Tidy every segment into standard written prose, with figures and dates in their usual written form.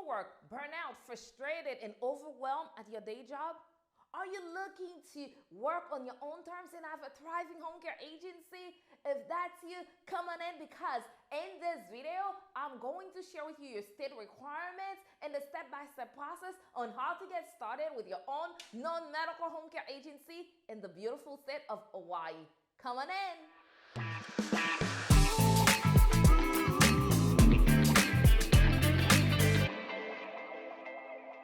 overworked, burnout, frustrated, and overwhelmed at your day job? Are you looking to work on your own terms and have a thriving home care agency? If that's you, come on in, because in this video, I'm going to share with you your state requirements and the step-by-step process on how to get started with your own non-medical home care agency in the beautiful state of Hawaii. Come on in.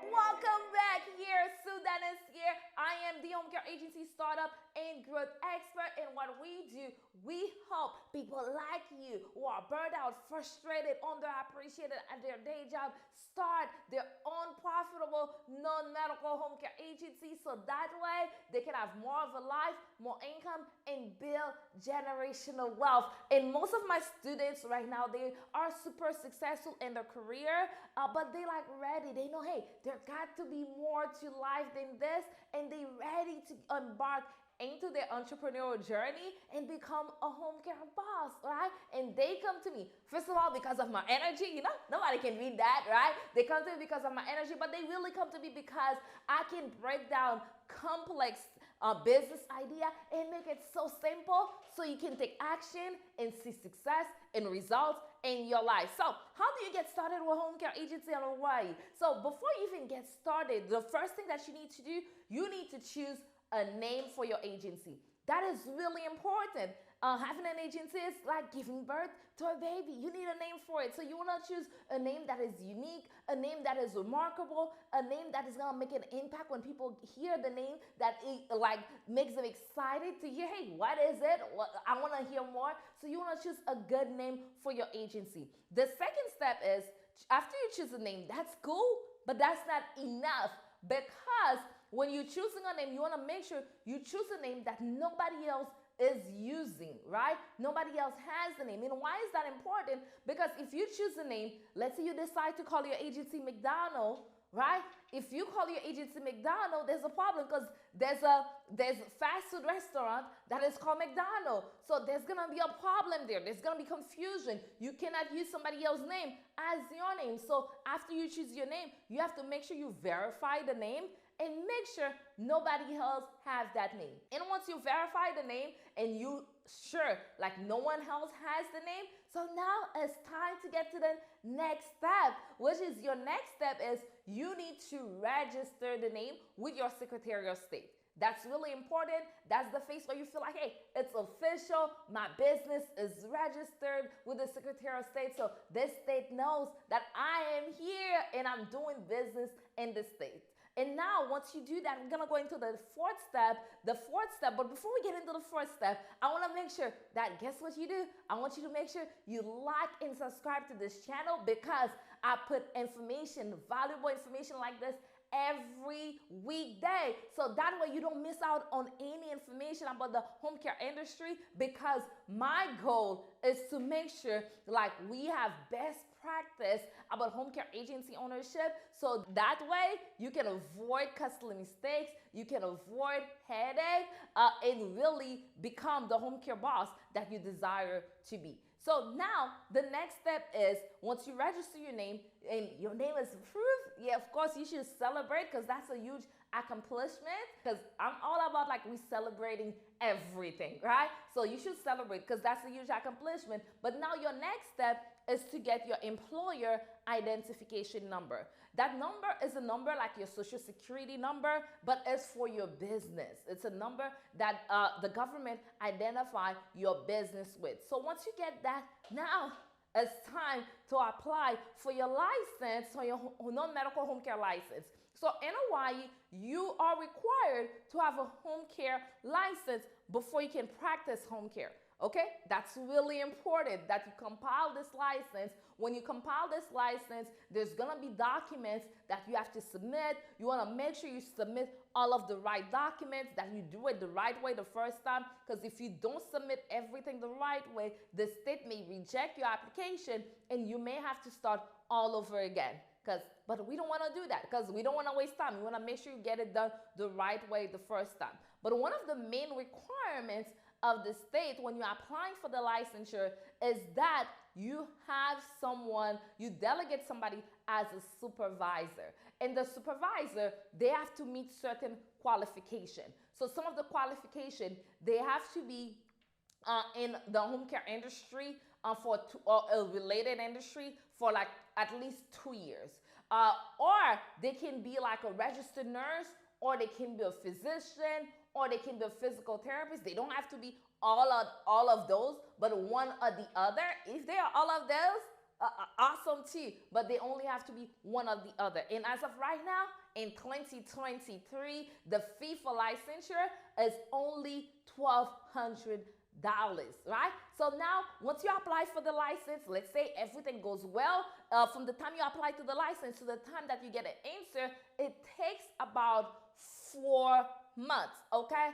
Welcome back here. Denis here. I am the home care agency startup and growth expert, and what we do, we help people like you who are burned out, frustrated, underappreciated at their day job start their own profitable non-medical home care agency, so that way they can have more of a life, more income, and build generational wealth. And most of my students right now, they are super successful in their career, but they like ready. They know, hey, there got to be more to life than this, and they ready to embark into their entrepreneurial journey and become a home care boss, right? And they come to me, first of all, because of my energy. You know, nobody can beat that, right? They come to me because of my energy, but they really come to me because I can break down complex business idea and make it so simple so you can take action and see success and results in your life. So how do you get started with home care agency in Hawaii? So before you even get started, the first thing that you need to do, you need to choose a name for your agency. That is really important. Having an agency is like giving birth to a baby. You need a name for it. So you want to choose a name that is unique, a name that is remarkable, a name that is going to make an impact when people hear the name, that it like makes them excited to hear, hey, what is it? I want to hear more. So you want to choose a good name for your agency. The second step is, after you choose a name, that's cool, but that's not enough, because when you're choosing a name, you want to make sure you choose a name that nobody else is using, right? Nobody else has the name. And why is that important? Because if you choose a name, let's say you decide to call your agency McDonald, right? If you call your agency McDonald, there's a problem, because there's a fast food restaurant that is called McDonald. So there's gonna be a problem there. There's gonna be confusion. You cannot use somebody else's name as your name. So after you choose your name, you have to make sure you verify the name and make sure nobody else has that name. And once you verify the name and you sure like no one else has the name, so now it's time to get to the next step, which is your next step is you need to register the name with your Secretary of State. That's really important. That's the phase where you feel like, hey, it's official. My business is registered with the Secretary of State. So this state knows that I am here and I'm doing business in the state. And now, once you do that, we're going to go into the fourth step. But before we get into the fourth step, I want to make sure that, guess what you do? I want you to make sure you like and subscribe to this channel, because I put information, valuable information like this every weekday, so that way you don't miss out on any information about the home care industry, because my goal is to make sure like we have best practice about home care agency ownership, so that way you can avoid costly mistakes, you can avoid headache, and really become the home care boss that you desire to be. So now the next step is, once you register your name and your name is approved, yeah, of course you should celebrate, because that's a huge accomplishment, because I'm all about like we celebrating everything, right? So you should celebrate, because that's a huge accomplishment. But now your next step is to get your employer identification number. That number is a number like your social security number, but it's for your business. It's a number that the government identify your business with. So once you get that, now it's time to apply for your license, for your non-medical home care license. So in Hawaii, you are required to have a home care license before you can practice home care. Okay, that's really important that you compile this license. When you compile this license, there's gonna be documents that you have to submit. You wanna make sure you submit all of the right documents, that you do it the right way the first time, because if you don't submit everything the right way, the state may reject your application and you may have to start all over again. But we don't want to do that, because we don't want to waste time. We want to make sure you get it done the right way the first time. But one of the main requirements of the state when you're applying for the licensure is that you have someone, you delegate somebody as a supervisor. And the supervisor, they have to meet certain qualification. So some of the qualification, they have to be in the home care industry or a related industry for like at least 2 years. Or they can be like a registered nurse, or they can be a physician, or they can be a physical therapist. They don't have to be all of those, but one or the other. If they are all of those, awesome too, but they only have to be one or the other. And as of right now, in 2023, the fee for licensure is only $1,200. Right? So now, once you apply for the license, let's say everything goes well, from the time you apply to the license to the time that you get an answer, it takes about 4 months, okay?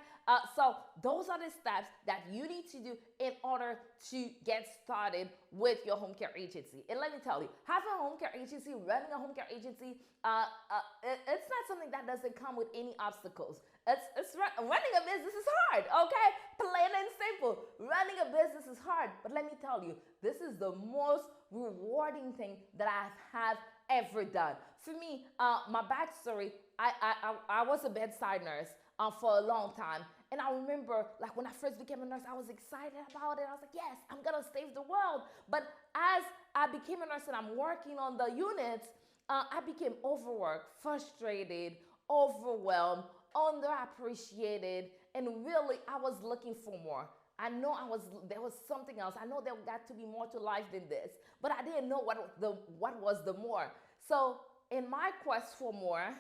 So those are the steps that you need to do in order to get started with your home care agency. And let me tell you, having a home care agency, running a home care agency, it's not something that doesn't come with any obstacles. Running a business is hard, okay? Plain and simple. Running a business is hard, but let me tell you, this is the most rewarding thing that I have ever done. For me, my backstory, I was a bedside nurse for a long time. And I remember, like, when I first became a nurse, I was excited about it. I was like, yes, I'm going to save the world. But as I became a nurse and I'm working on the units, I became overworked, frustrated, overwhelmed, underappreciated, and really, I was looking for more. I know there was something else. I know there got to be more to life than this, but I didn't know what was the more. So in my quest for more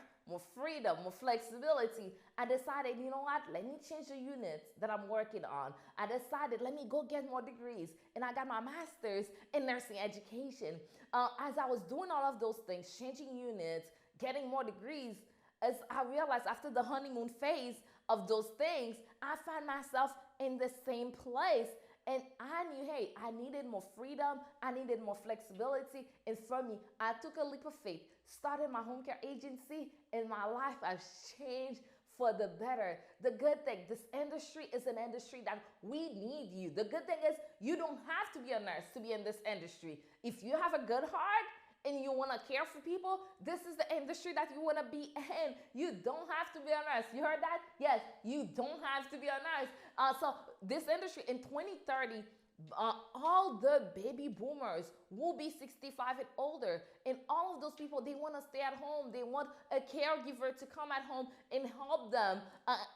freedom, more flexibility, I decided, you know what, let me change the units that I'm working on. I decided, let me go get more degrees, and I got my master's in nursing education. As I was doing all of those things, changing units, getting more degrees, as I realized after the honeymoon phase of those things, I found myself in the same place. And I knew, hey, I needed more freedom. I needed more flexibility. And for me, I took a leap of faith, started my home care agency, and my life has changed for the better. The good thing, this industry is an industry that we need you. The good thing is you don't have to be a nurse to be in this industry. If you have a good heart, and you want to care for people, this is the industry that you want to be in. You don't have to be a nurse. You heard that? Yes, you don't have to be a nurse. So this industry in 2030, all the baby boomers will be 65 and older. And all of those people, they want to stay at home. They want a caregiver to come at home and help them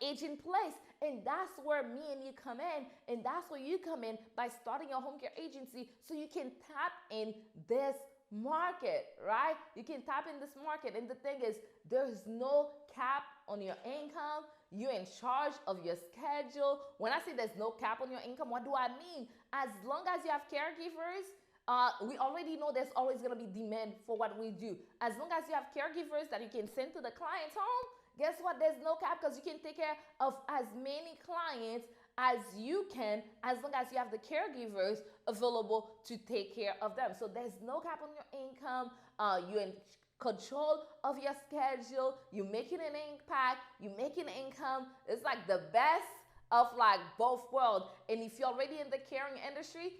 age in place. And that's where me and you come in. And that's where you come in by starting a home care agency so you can tap in this market, right? You can tap in this market. And the thing is, there's no cap on your income. You're in charge of your schedule. When I say there's no cap on your income, what do I mean? As long as you have caregivers, we already know there's always going to be demand for what we do. As long as you have caregivers that you can send to the client's home, guess what? There's no cap, because you can take care of as many clients as you can, as long as you have the caregivers available to take care of them. So there's no cap on your income. You're in control of your schedule. You're making an impact. You're making income. It's like the best of like both worlds. And if you're already in the caring industry,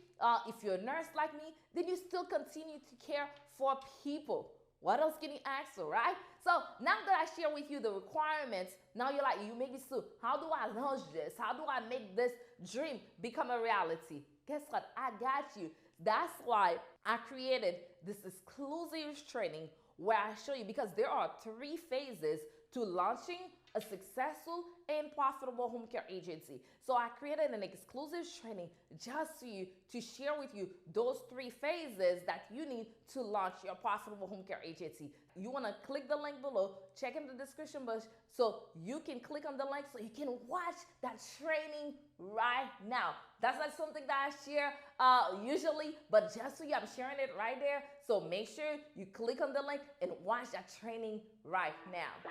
if you're a nurse like me, then you still continue to care for people. What else can you ask for, right? So now that I share with you the requirements, now you're like, you may be so, how do I launch this? How do I make this dream become a reality? Guess what? I got you. That's why I created this exclusive training where I show you, because there are 3 phases to launching a successful and profitable home care agency. So I created an exclusive training just for you to share with you those 3 phases that you need to launch your profitable home care agency. You want to click the link below, check in the description box so you can click on the link so you can watch that training right now. That's not something that I share usually, but just for you, I'm sharing it right there. So make sure you click on the link and watch that training right now.